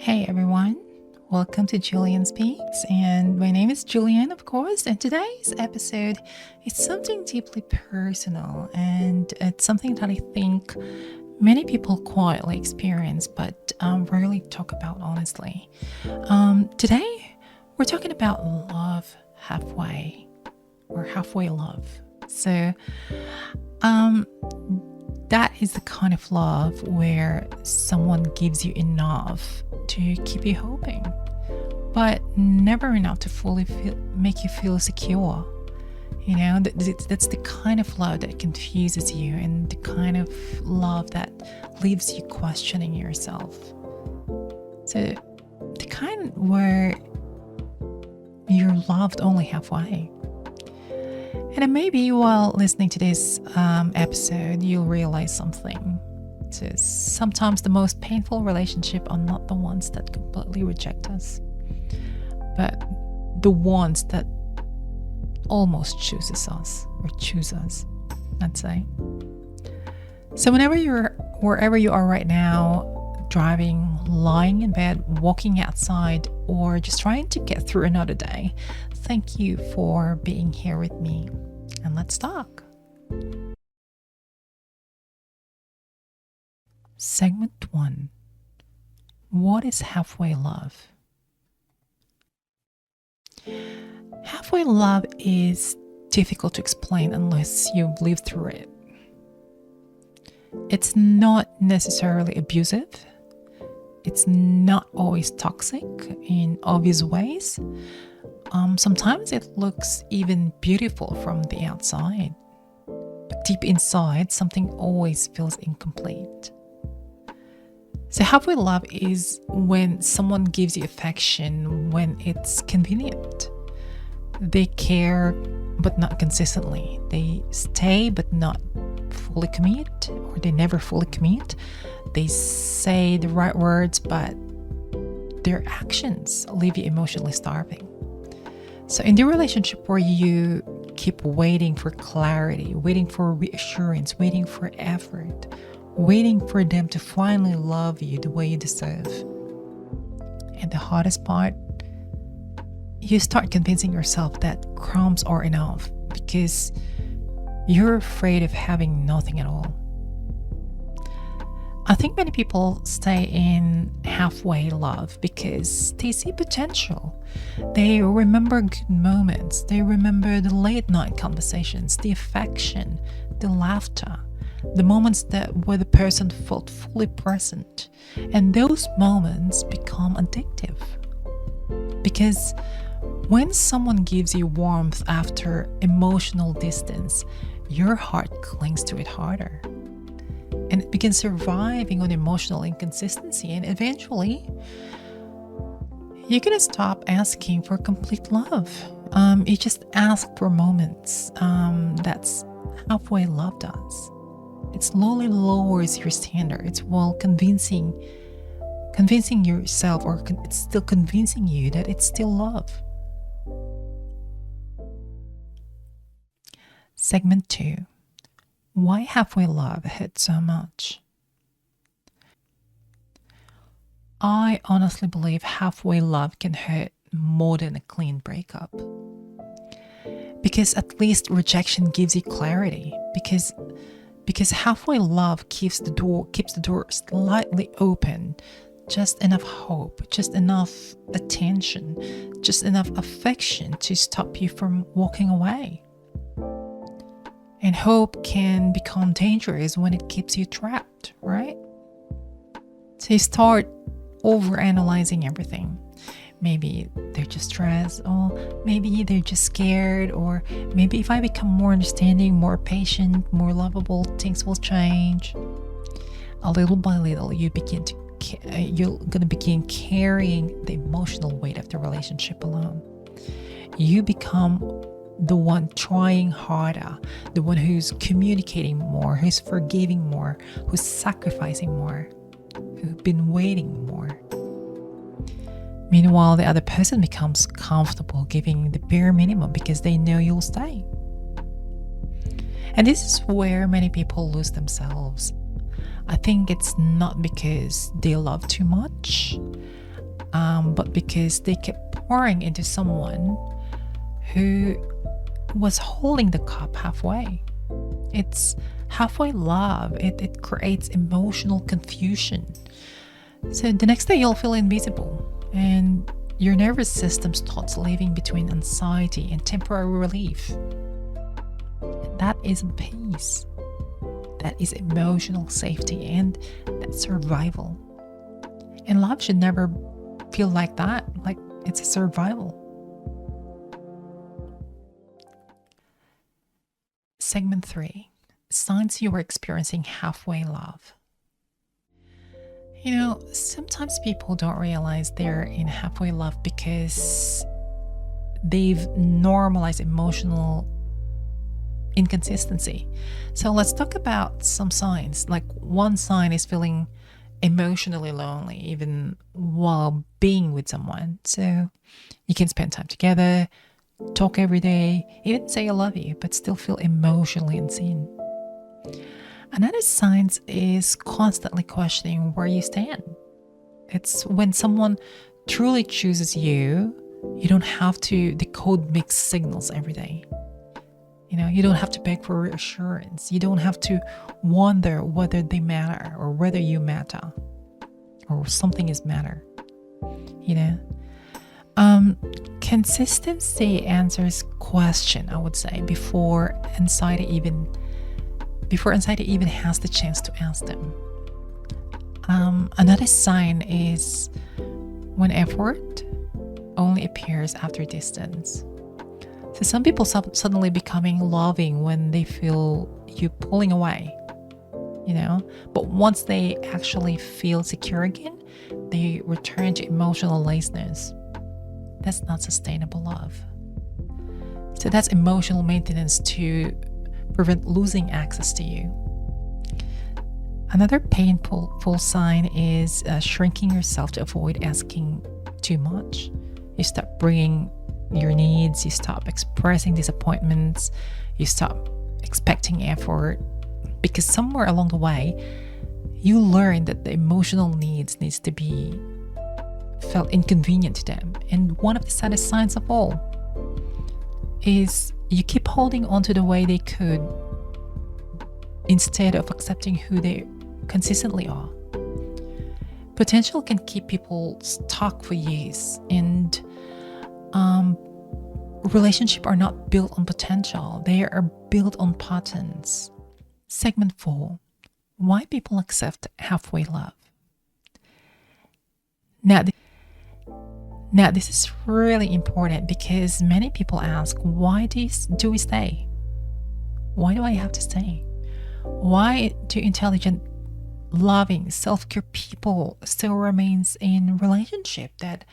Hey everyone, welcome to Julian Speaks, and my name is Julian, of course, and today's episode is something deeply personal, and it's something that I think many people quietly experience but rarely talk about honestly. Today, we're talking about love halfway, or halfway love. So, that is the kind of love where someone gives you enough to keep you hoping, but never enough to fully make you feel secure. You know, that's the kind of love that confuses you and the kind of love that leaves you questioning yourself. So, the kind where you're loved only halfway. And then maybe while listening to this episode, you'll realize something. So sometimes the most painful relationships are not the ones that completely reject us, but the ones that almost choose us, I'd say. So wherever you are right now, driving, lying in bed, walking outside, or just trying to get through another day, thank you for being here with me. And let's talk. Segment 1. What is halfway love? Halfway love is difficult to explain unless you've lived through it. It's not necessarily abusive. It's not always toxic in obvious ways. Sometimes it looks even beautiful from the outside. But deep inside, something always feels incomplete. So halfway love is when someone gives you affection when it's convenient. They care, but not consistently. They stay, but not fully commit, or they never fully commit. They say the right words, but their actions leave you emotionally starving. So in the relationship where you keep waiting for clarity, waiting for reassurance, waiting for effort, waiting for them to finally love you the way you deserve. And the hardest part, you start convincing yourself that crumbs are enough because you're afraid of having nothing at all. I think many people stay in halfway love because they see potential. They remember good moments. They remember the late night conversations, the affection, the laughter, the moments where the person felt fully present. And those moments become addictive. Because when someone gives you warmth after emotional distance, your heart clings to it harder. And it begins surviving on emotional inconsistency. And eventually, you're going to stop asking for complete love. You just ask for moments. That's halfway love does. It slowly lowers your standards while convincing yourself, or it's still convincing you that it's still love. Segment 2. Why halfway love hurts so much? I honestly believe halfway love can hurt more than a clean breakup. Because at least rejection gives you clarity. Because halfway love keeps the door slightly open. Just enough hope, just enough attention, just enough affection to stop you from walking away. And hope can become dangerous when it keeps you trapped, right? So you start overanalyzing everything. Maybe they're just stressed, or maybe they're just scared, or maybe if I become more understanding, more patient, more lovable, things will change. A little by little, you're going to begin carrying the emotional weight of the relationship alone. You become the one trying harder, the one who's communicating more, who's forgiving more, who's sacrificing more, who's been waiting more. Meanwhile, the other person becomes comfortable giving the bare minimum because they know you'll stay. And this is where many people lose themselves. I think it's not because they love too much. but because they kept pouring into someone who was holding the cup halfway. It's halfway love. It creates emotional confusion. So the next day you'll feel invisible, and your nervous system starts living between anxiety and temporary relief. And that isn't peace. That is emotional safety, and that's survival. And love should never feel like that, like it's a survival. Segment 3. Signs you are experiencing halfway love. Sometimes people don't realize they're in halfway love because they've normalized emotional inconsistency. So let's talk about some signs. Like, one sign is feeling emotionally lonely even while being with someone. So you can spend time together, talk every day, even say I love you, but still feel emotionally unseen. Another sign is constantly questioning where you stand. It's when someone truly chooses you, you don't have to decode mixed signals every day. You don't have to beg for reassurance. You don't have to wonder whether they matter or whether you matter or something is matter. Consistency answers question, I would say, before anxiety even has the chance to ask them. Another sign is when effort only appears after distance. So some people suddenly becoming loving when they feel you pulling away, but once they actually feel secure again, they return to emotional laziness. That's not sustainable love. So that's emotional maintenance to prevent losing access to you. Another painful sign is shrinking yourself to avoid asking too much. You stop bringing your needs, you stop expressing disappointments, you stop expecting effort, because somewhere along the way you learn that the emotional needs to be felt inconvenient to them. And one of the saddest signs of all is you keep holding on to the way they could instead of accepting who they consistently are. Potential can keep people stuck for years, and relationships are not built on potential, they are built on patterns. Segment 4. Why people accept halfway love. Now this is really important because many people ask, why do we stay? Why do I have to stay? Why do intelligent, loving, self-care people still remains in relationship that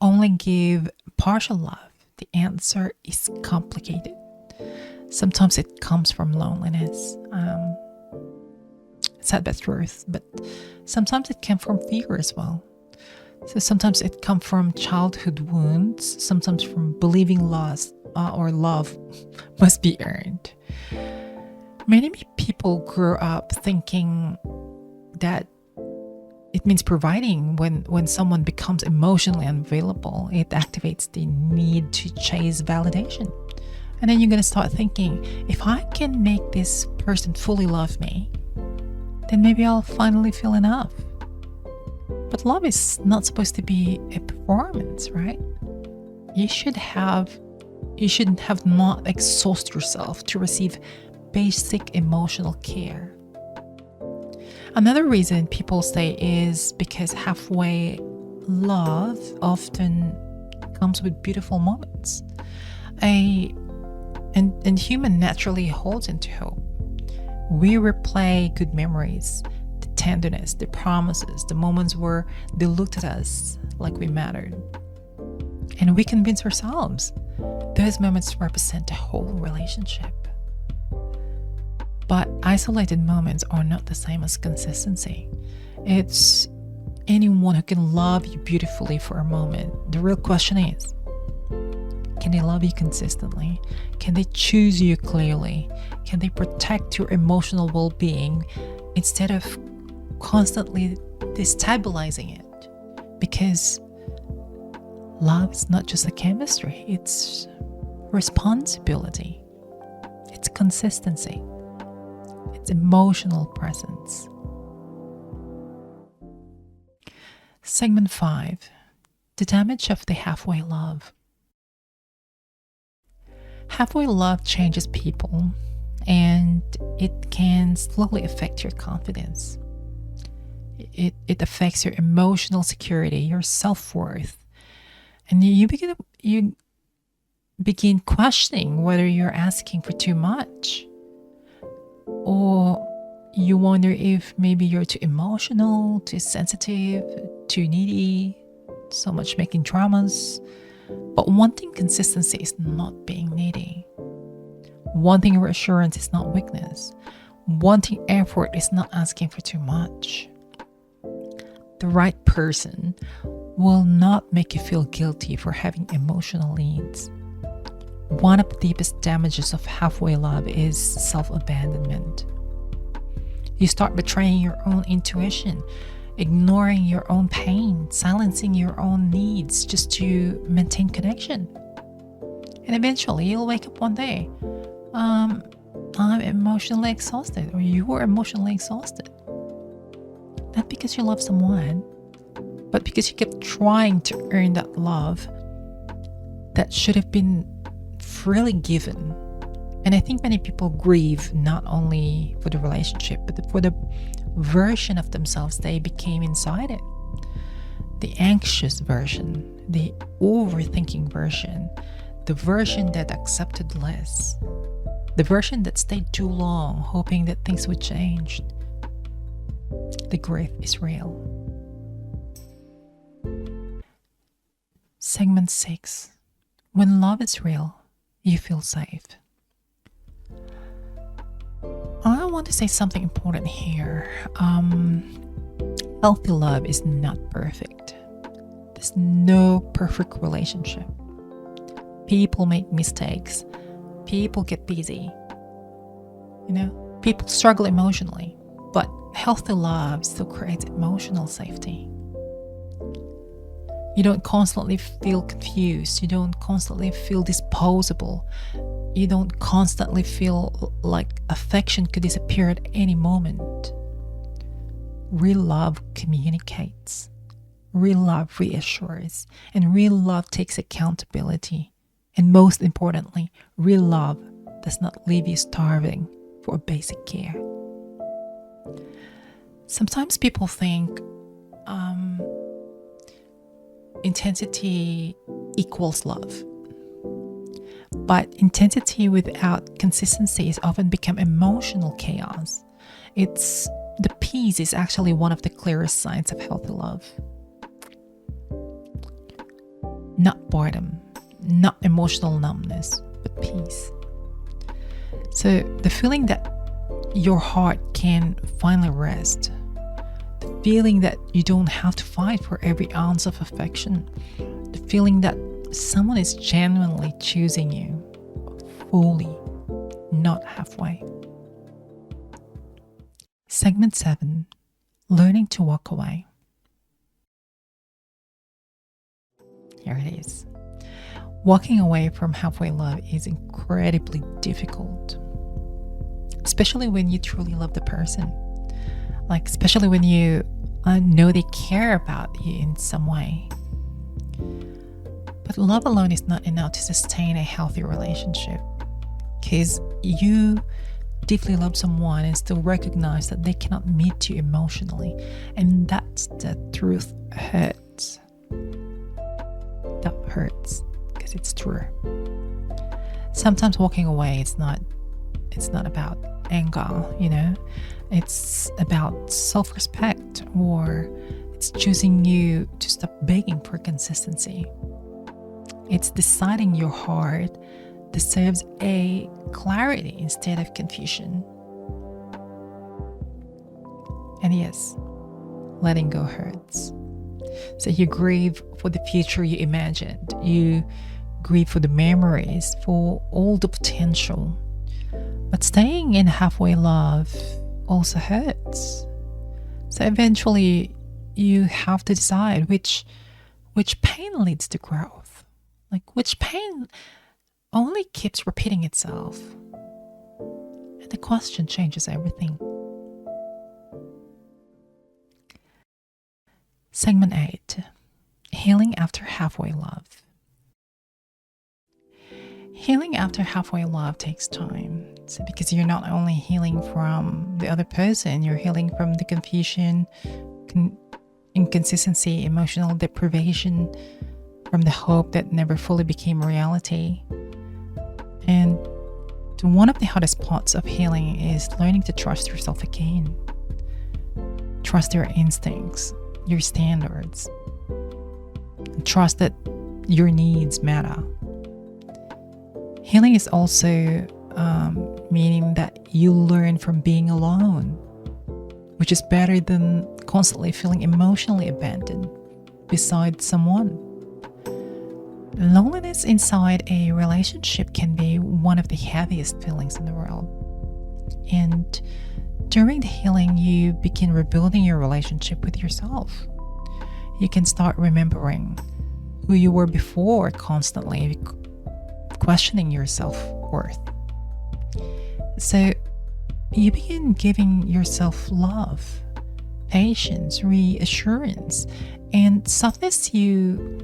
only give partial love? The answer is complicated. Sometimes it comes from loneliness, sad but truth, but sometimes it comes from fear as well. So sometimes it comes from childhood wounds, sometimes from believing loss or love must be earned. Many people grew up thinking that it means providing. When someone becomes emotionally unavailable, it activates the need to chase validation. And then you're going to start thinking, if I can make this person fully love me, then maybe I'll finally feel enough. But love is not supposed to be a performance, right? You shouldn't have not exhaust yourself to receive basic emotional care. Another reason people stay is because halfway love often comes with beautiful moments. And human naturally holds into hope. We replay good memories, the tenderness, the promises, the moments where they looked at us like we mattered. And we convince ourselves those moments represent the whole relationship. But isolated moments are not the same as consistency. It's anyone who can love you beautifully for a moment. The real question is, can they love you consistently? Can they choose you clearly? Can they protect your emotional well-being instead of constantly destabilizing it? Because Love is not just a chemistry, it's responsibility, it's consistency, it's emotional presence. Segment 5. The damage of the halfway love. Halfway love changes people, and it can slowly affect your confidence. It affects your emotional security, your self-worth, and you begin questioning whether you're asking for too much, or you wonder if maybe you're too emotional, too sensitive, too needy, so much making dramas. But wanting consistency is not being needy. Wanting reassurance is not weakness. Wanting effort is not asking for too much. The right person will not make you feel guilty for having emotional needs. One of the deepest damages of halfway love is self-abandonment. You start betraying your own intuition, ignoring your own pain, silencing your own needs just to maintain connection. And eventually you'll wake up one day, I'm emotionally exhausted, or you are emotionally exhausted. Not because you love someone, but because you kept trying to earn that love that should have been freely given. And I think many people grieve not only for the relationship, but for the version of themselves they became inside it. The anxious version, the overthinking version, the version that accepted less, the version that stayed too long hoping that things would change. The grief is real. Segment 6. When love is real, you feel safe. I want to say something important here. Healthy love is not perfect. There's no perfect relationship. People make mistakes. People get busy. People struggle emotionally. But healthy love still creates emotional safety. You don't constantly feel confused. You don't constantly feel disposable. You don't constantly feel like affection could disappear at any moment. Real love communicates. Real love reassures. And real love takes accountability. And most importantly, real love does not leave you starving for basic care. Sometimes people think intensity equals love. But intensity without consistency is often become emotional chaos. The peace is actually one of the clearest signs of healthy love. Not boredom, not emotional numbness, but peace. So the feeling that your heart can finally rest, the feeling that you don't have to fight for every ounce of affection, the feeling that someone is genuinely choosing you fully, not halfway. Segment 7. Learning to walk away. Here it is. Walking away from halfway love is incredibly difficult, especially when you truly love the person. Especially when you know they care about you in some way. But love alone is not enough to sustain a healthy relationship, because you deeply love someone and still recognize that they cannot meet you emotionally, and that's the truth. Hurts. That hurts because it's true. Sometimes walking away it's not about anger, it's about self-respect, or it's choosing you to stop begging for consistency. It's deciding your heart deserves a clarity instead of confusion. And yes, letting go hurts. So you grieve for the future you imagined. You grieve for the memories, for all the potential. But staying in halfway love also hurts. So eventually you have to decide which which pain leads to growth? Like, which pain only keeps repeating itself? And the question changes everything. Segment 8. Healing after halfway love. Healing after halfway love takes time. So because you're not only healing from the other person, you're healing from the confusion, inconsistency, emotional deprivation, from the hope that never fully became reality. And one of the hardest parts of healing is learning to trust yourself again. Trust your instincts, your standards. And trust that your needs matter. Healing is also meaning that you learn from being alone, which is better than constantly feeling emotionally abandoned beside someone. Loneliness inside a relationship can be one of the heaviest feelings in the world. And during the healing, you begin rebuilding your relationship with yourself. You can start remembering who you were before, constantly questioning your self-worth. So you begin giving yourself love, patience, reassurance, and softness you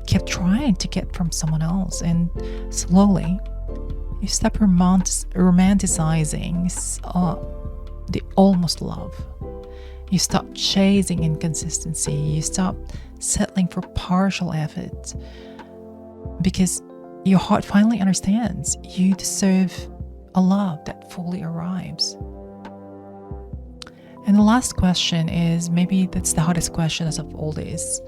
kept trying to get from someone else. And slowly, you stop romanticizing the almost love. You stop chasing inconsistency. You stop settling for partial effort, because your heart finally understands you deserve a love that fully arrives. And the last question is, maybe that's the hardest question of all this.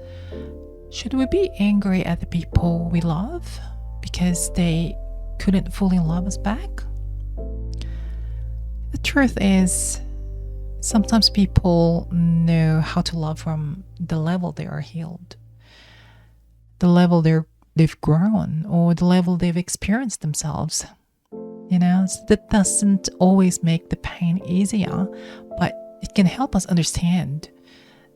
Should we be angry at the people we love because they couldn't fully love us back? The truth is, sometimes people know how to love from the level they are healed, the level they've grown, or the level they've experienced themselves. So that doesn't always make the pain easier, but it can help us understand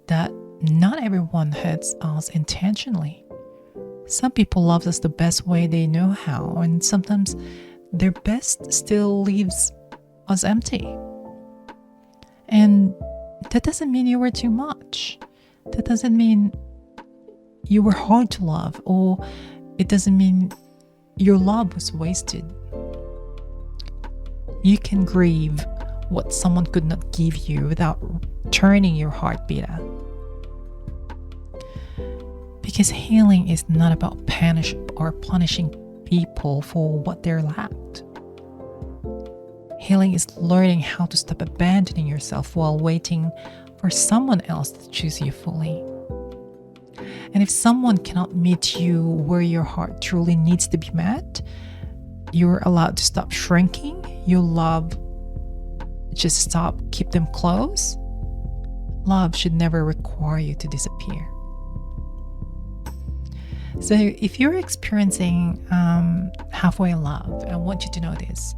that not everyone hurts us intentionally. Some people love us the best way they know how, and sometimes their best still leaves us empty. And that doesn't mean you were too much. That doesn't mean you were hard to love, or it doesn't mean your love was wasted. You can grieve what someone could not give you without turning your heart bitter. Because healing is not about punishing people for what they lacked. Healing is learning how to stop abandoning yourself while waiting for someone else to choose you fully. And if someone cannot meet you where your heart truly needs to be met, you're allowed to stop shrinking. Your love, just stop, keep them close. Love should never require you to disappear. So if you're experiencing halfway love, I want you to know this.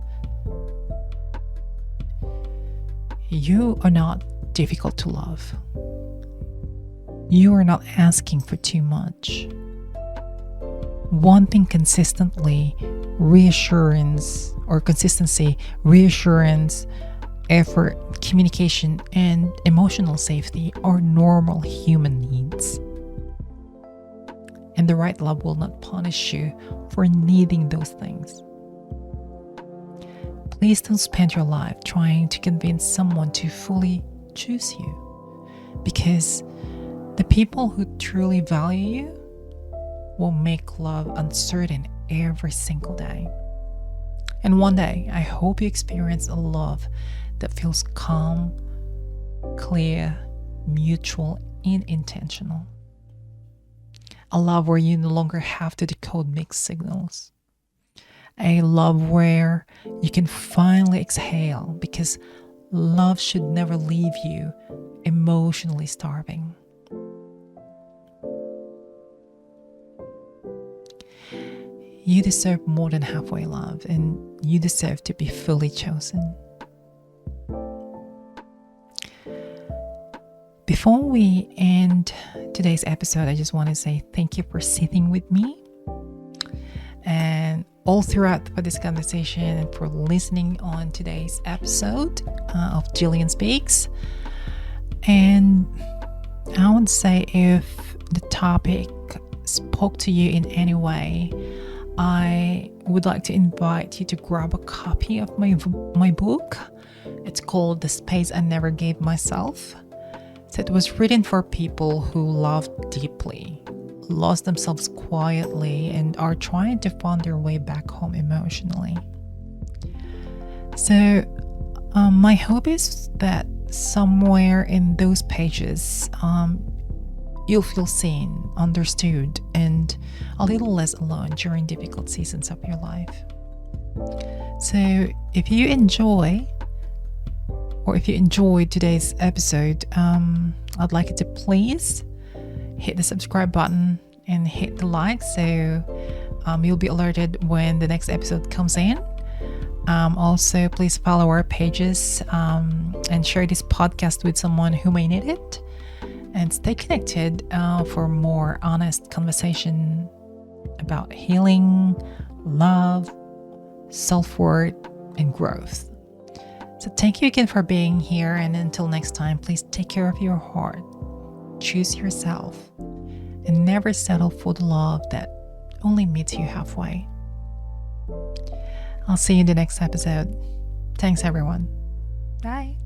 You are not difficult to love. You are not asking for too much. Wanting consistency, reassurance, effort, communication, and emotional safety are normal human needs. And the right love will not punish you for needing those things. Please don't spend your life trying to convince someone to fully choose you, because the people who truly value you will make love uncertain every single day. And one day, I hope you experience a love that feels calm, clear, mutual, and intentional. A love where you no longer have to decode mixed signals. A love where you can finally exhale, because love should never leave you emotionally starving. You deserve more than halfway love, and you deserve to be fully chosen. Before we end today's episode, I just want to say thank you for sitting with me and all throughout this conversation and for listening on today's episode of Jillian Speaks. And I would say if the topic spoke to you in any way, I would like to invite you to grab a copy of my book. It's called The Space I Never Gave Myself. So it was written for people who love deeply, lost themselves quietly, and are trying to find their way back home emotionally. So my hope is that somewhere in those pages, you'll feel seen, understood, and a little less alone during difficult seasons of your life. So if you enjoyed today's episode, I'd like you to please hit the subscribe button and hit the like so you'll be alerted when the next episode comes in. Also, please follow our pages and share this podcast with someone who may need it. And stay connected for more honest conversation about healing, love, self-worth, and growth. So thank you again for being here, and until next time, please take care of your heart, choose yourself, and never settle for the love that only meets you halfway. I'll see you in the next episode. Thanks, everyone. Bye.